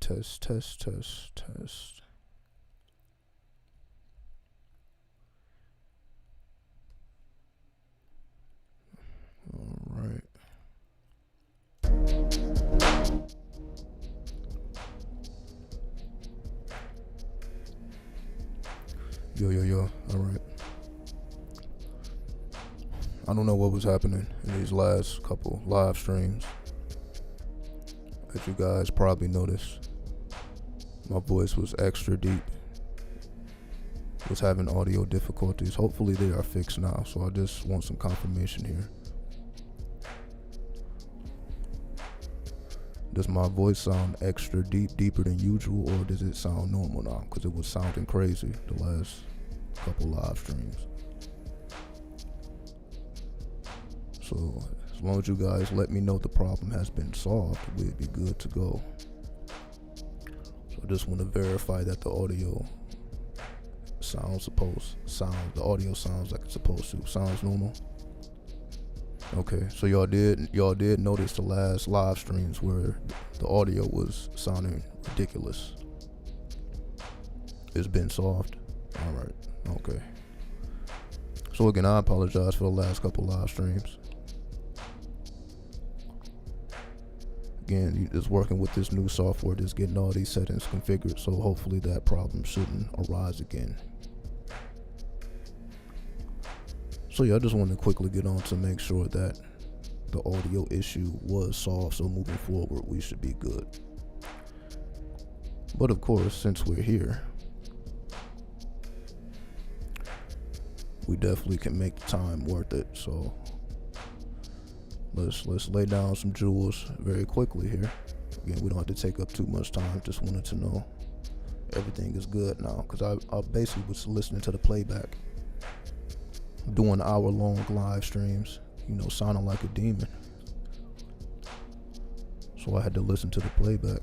Test, test, test, test. All right. Yo. Alright. I don't know what was happening in these last couple live streams. As you guys probably noticed, my voice was extra deep. Was having audio difficulties. Hopefully they are fixed now, so I just want some confirmation here. Does my voice sound extra deep, deeper than usual, or does it sound normal now? Because it was sounding crazy the last couple live streams. So as long as you guys let me know the problem has been solved, we'll be good to go. So I just want to verify that the audio the audio sounds like it's supposed to. Sounds normal. Okay, so y'all did notice the last live streams where the audio was sounding ridiculous. It's been solved. Alright, okay. So again, I apologize for the last couple live streams. Again, you just working with this new software, just getting all these settings configured, so hopefully that problem shouldn't arise again. So yeah, I just wanted to quickly get on to make sure that the audio issue was solved, so moving forward we should be good. But of course, since we're here, we definitely can make the time worth it. So let's lay down some jewels very quickly here. Again, we don't have to take up too much time. Just wanted to know everything is good now, because I basically was listening to the playback, doing hour-long live streams, sounding like a demon. So I had to listen to the playback.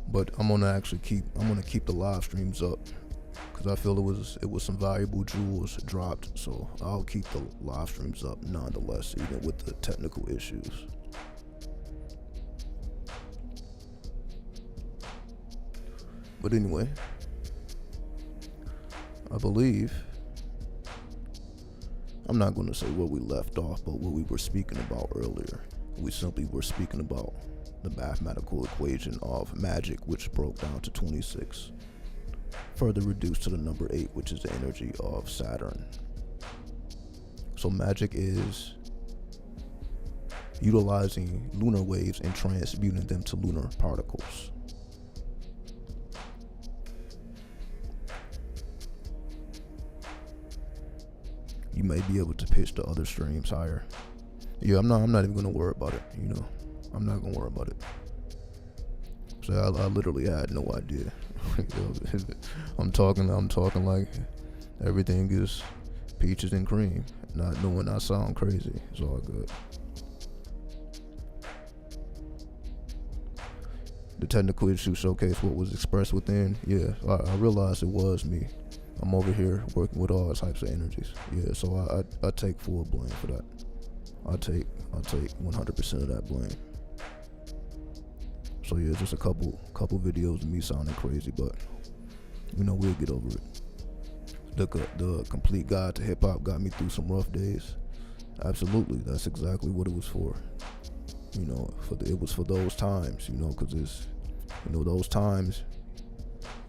But I'm gonna keep the live streams up, because I feel it was some valuable jewels dropped. So I'll keep the live streams up nonetheless, even with the technical issues. But anyway, I believe, I'm not going to say where we left off, but what we were speaking about earlier. We simply were speaking about the mathematical equation of magic, which broke down to 26, further reduced to the number 8, which is the energy of Saturn. So magic is utilizing lunar waves and transmuting them to lunar particles. You may be able to pitch the other streams higher. Yeah, I'm not even gonna worry about it. I'm not gonna worry about it. So I literally had no idea. I'm talking like everything is peaches and cream, not knowing I sound crazy. It's all good. The technical issue showcased what was expressed within. Yeah, I realized it was me. I'm over here working with all types of energies. Yeah, so I take full blame for that. I take 100% of that blame. So yeah, just a couple videos of me sounding crazy, but we'll get over it. The complete guide to hip hop got me through some rough days. Absolutely, that's exactly what it was for. It was for those times. Because it's those times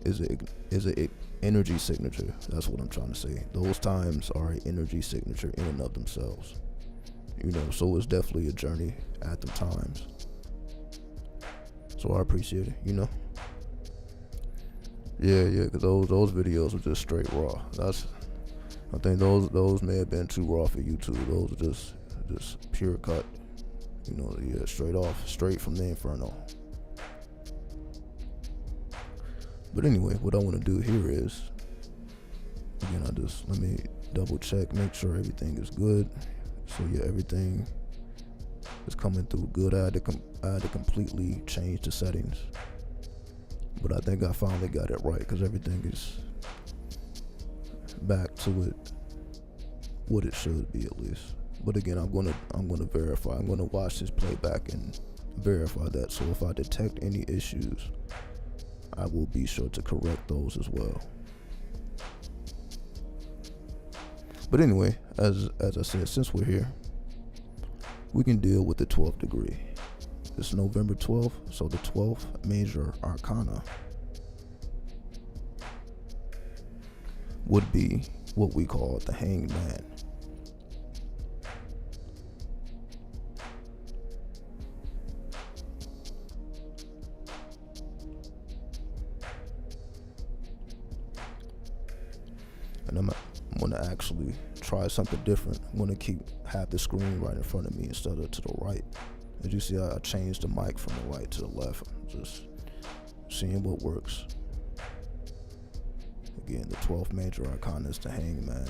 is a energy signature. That's what I'm trying to say. Those times are an energy signature in and of themselves. So it's definitely a journey at the times. So I appreciate it. Yeah, because those videos were just straight raw. I think those may have been too raw for YouTube. Those are just pure cut. Yeah, straight from the inferno. But anyway, what I want to do here is, again, let me double check, make sure everything is good. So yeah, everything is coming through good. I had to completely change the settings, but I think I finally got it right, because everything is back to what it should be, at least. But again, I'm gonna verify. I'm gonna watch this playback and verify that. So if I detect any issues, I will be sure to correct those as well. But anyway, as I said, since we're here, we can deal with the 12th degree. It's November 12th, so the 12th major arcana would be what we call the Hanged Man. And I'm going to actually try something different. I'm going to have the screen right in front of me instead of to the right. As you see, I changed the mic from the right to the left. Just seeing what works. Again, the 12th major arcana is the Hanged Man.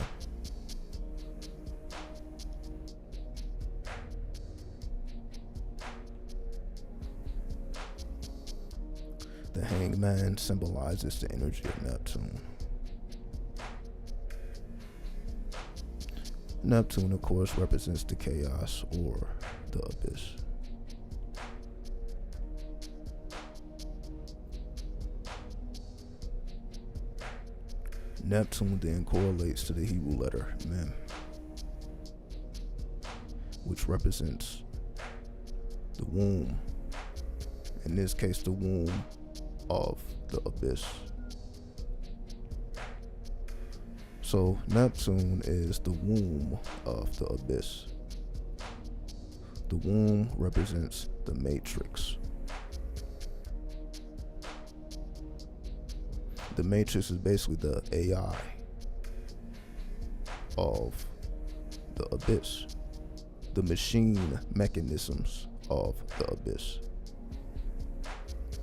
The Hanged Man symbolizes the energy of Neptune. Neptune, of course, represents the chaos or the abyss. Neptune then correlates to the Hebrew letter Mem, which represents the womb. In this case, the womb of the abyss. So Neptune is the womb of the abyss. The womb represents the matrix. The matrix is basically the AI of the abyss, the machine mechanisms of the abyss,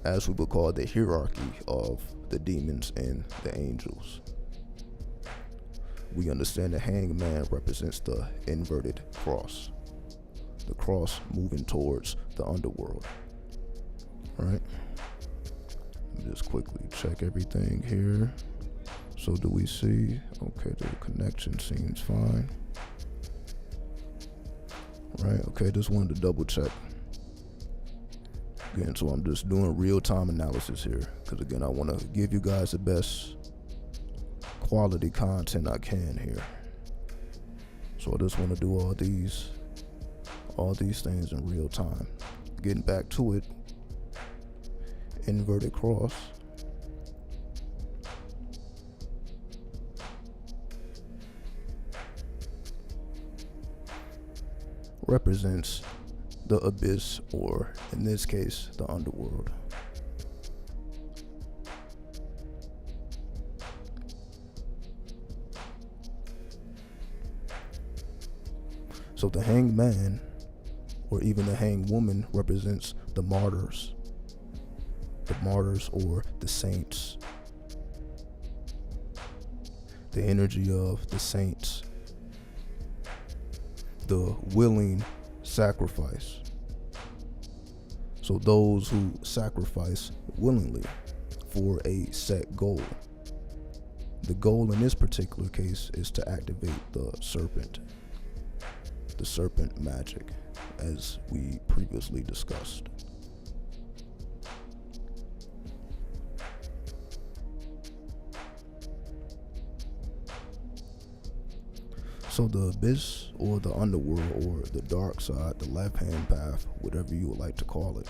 as we would call the hierarchy of the demons and the angels. We understand the Hanged Man represents the inverted cross, the cross moving towards the underworld. All right. Let me just quickly check everything here. So do we see? Okay, the connection seems fine. Right, okay, just wanted to double check. Again, so I'm just doing real-time analysis here, because again, I want to give you guys the best quality content I can here. So I just want to do all these things in real time. Getting back to it, inverted cross represents the abyss, or in this case, the underworld. So the Hanged Man, or even the Hanged Woman, represents the martyrs. The martyrs or the saints. The energy of the saints. The willing sacrifice. So those who sacrifice willingly for a set goal. The goal in this particular case is to activate the serpent magic, as we previously discussed. So the abyss, or the underworld, or the dark side, the left-hand path, whatever you would like to call it,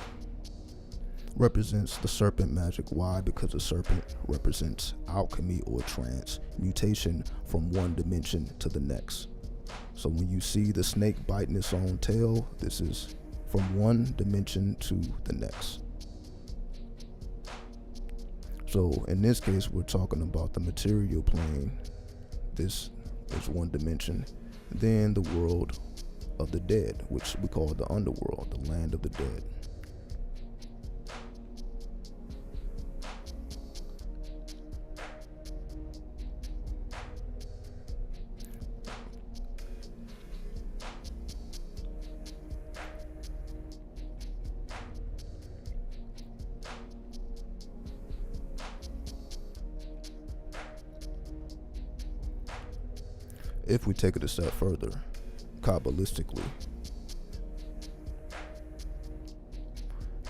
represents the serpent magic. Why? Because the serpent represents alchemy or transmutation from one dimension to the next. So when you see the snake biting its own tail, this is from one dimension to the next. So in this case, we're talking about the material plane. This is one dimension. Then the world of the dead, which we call the underworld, the land of the dead. If we take it a step further, Kabbalistically,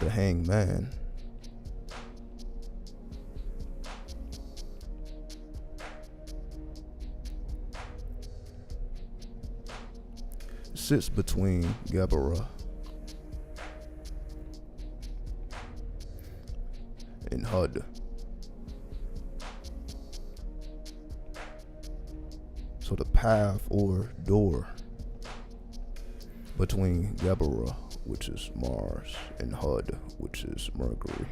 the Hanged Man sits between Geburah and Hud. So the path or door between Gebra, which is Mars, and Hud, which is Mercury.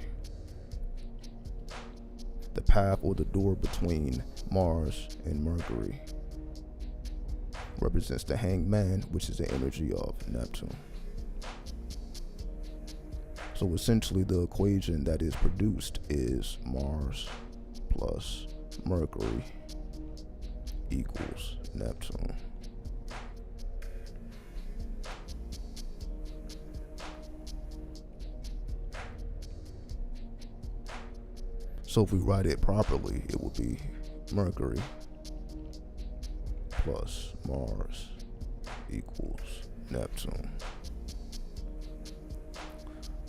The path or the door between Mars and Mercury represents the Hanged Man, which is the energy of Neptune. So essentially the equation that is produced is Mars plus Mercury equals Neptune. So if we write it properly, it would be Mercury plus Mars equals Neptune.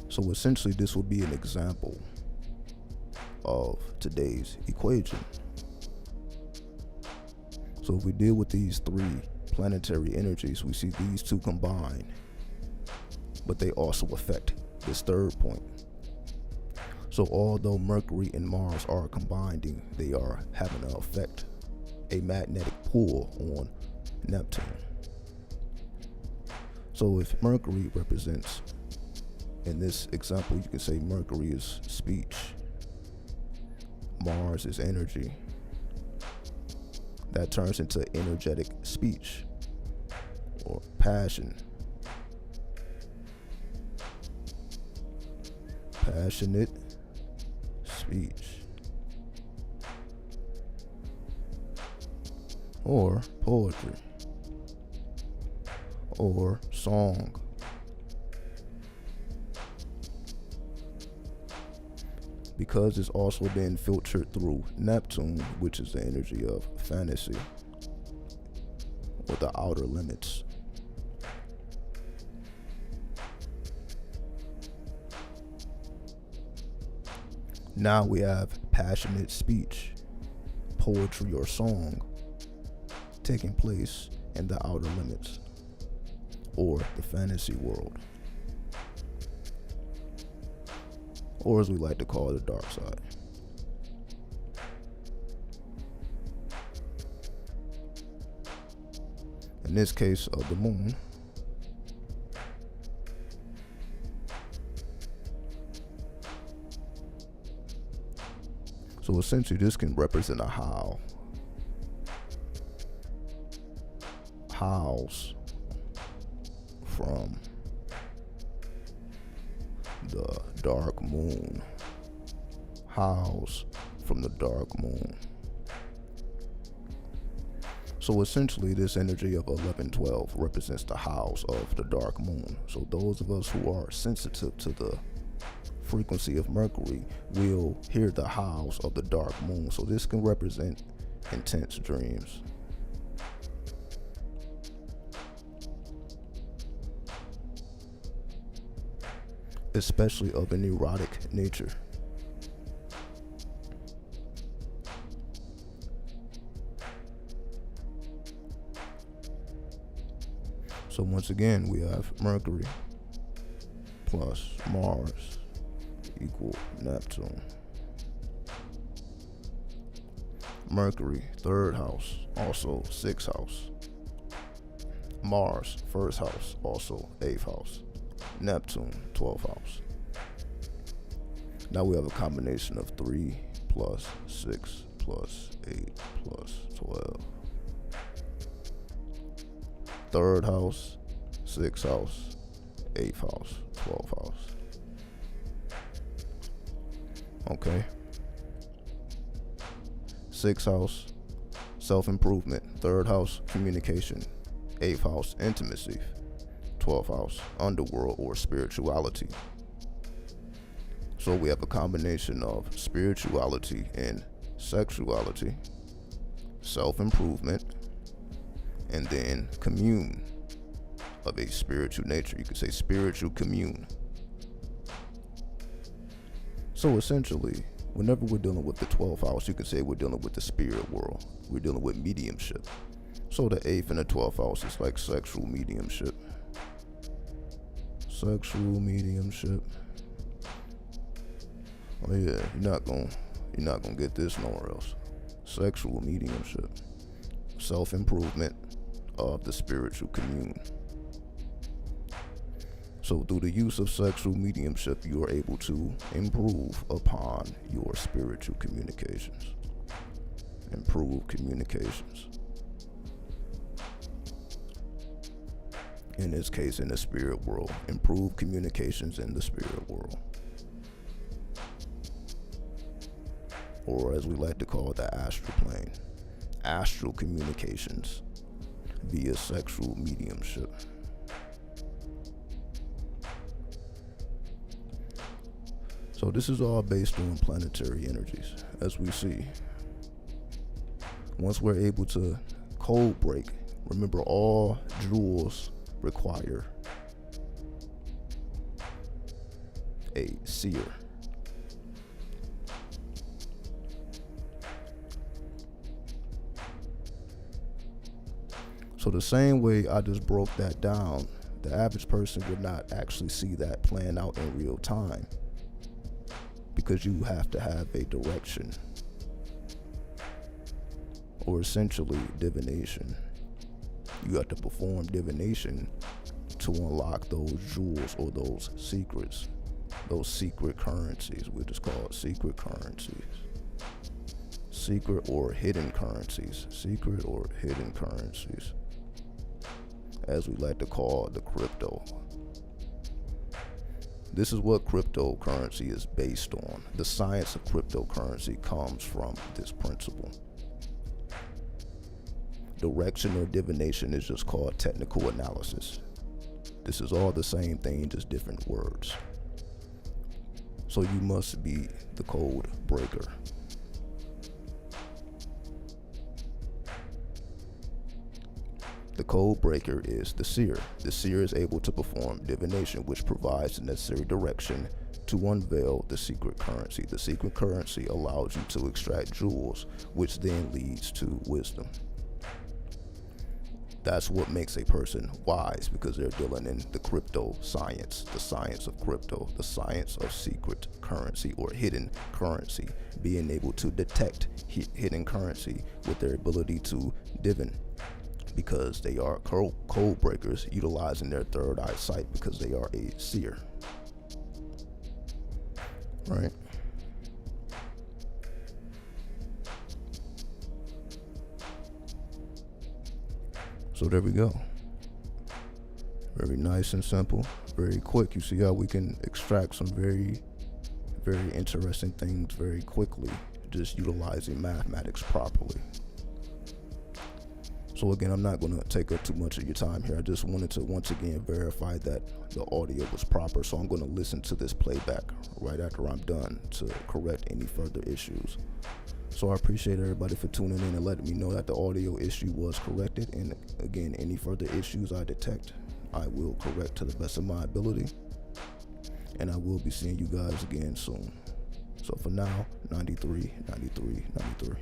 So essentially this would be an example of today's equation. So if we deal with these three planetary energies, we see these two combine, but they also affect this third point. So although Mercury and Mars are combining, they are having an effect, a magnetic pull on Neptune. So if Mercury represents, in this example, you can say Mercury is speech, Mars is energy. That turns into energetic speech or passion. Passionate speech or poetry or song. Because it's also been filtered through Neptune, which is the energy of fantasy or the outer limits. Now we have passionate speech, poetry or song taking place in the outer limits or the fantasy world, or as we like to call it, the dark side. In this case of the moon, so essentially this can represent a howl. Howls from the dark moon. Howls from the dark moon. So essentially this energy of 1112 represents the howls of the dark moon. So those of us who are sensitive to the frequency of Mercury will hear the howls of the dark moon. So this can represent intense dreams. Especially of an erotic nature. So once again, we have Mercury plus Mars equal Neptune. Mercury, third house, also sixth house. Mars, first house, also eighth house. Neptune, 12th house. Now we have a combination of 3 plus 6 plus 8 plus 12. Third house, sixth house, eighth house, 12th house. Okay. Sixth house, self-improvement. Third house, communication. Eighth house, intimacy. 12th house, underworld or spirituality. So we have a combination of spirituality and sexuality, self-improvement, and then commune of a spiritual nature. You could say spiritual commune. So essentially, whenever we're dealing with the 12th house, you could say we're dealing with the spirit world. We're dealing with mediumship. So the 8th and the 12th house is like sexual mediumship. Sexual mediumship. Oh yeah, you're not gonna get this nowhere else. Sexual mediumship, self-improvement of the spiritual commune. So through the use of sexual mediumship, you are able to improve upon your spiritual communications. Improve communications. In this case, in the spirit world. Improve communications in the spirit world. Or as we like to call it, the astral plane. Astral communications via sexual mediumship. So this is all based on planetary energies, as we see. Once we're able to code break, remember all jewels require a seer. So the same way I just broke that down, the average person would not actually see that playing out in real time, because you have to have a direction, or essentially divination. You have to perform divination to unlock those jewels or those secrets, those secret currencies, which is called secret currencies. Secret or hidden currencies. Secret or hidden currencies, as we like to call the crypto. This is what cryptocurrency is based on. The science of cryptocurrency comes from this principle. Direction or divination is just called technical analysis. This is all the same thing, just different words. So you must be the code breaker. The code breaker is the seer. The seer is able to perform divination, which provides the necessary direction to unveil the secret currency. The secret currency allows you to extract jewels, which then leads to wisdom. That's what makes a person wise, because they're dealing in the crypto science, the science of crypto, the science of secret currency or hidden currency, being able to detect hidden currency with their ability to divine, because they are code breakers utilizing their third eye sight, because they are a seer. Right? So there we go. Very nice and simple, very quick. You see how we can extract some very, very interesting things very quickly, just utilizing mathematics properly. So again, I'm not going to take up too much of your time here. I just wanted to once again verify that the audio was proper. So I'm going to listen to this playback right after I'm done to correct any further issues. So I appreciate everybody for tuning in and letting me know that the audio issue was corrected. And again, any further issues I detect, I will correct to the best of my ability. And I will be seeing you guys again soon. So for now, 93, 93, 93.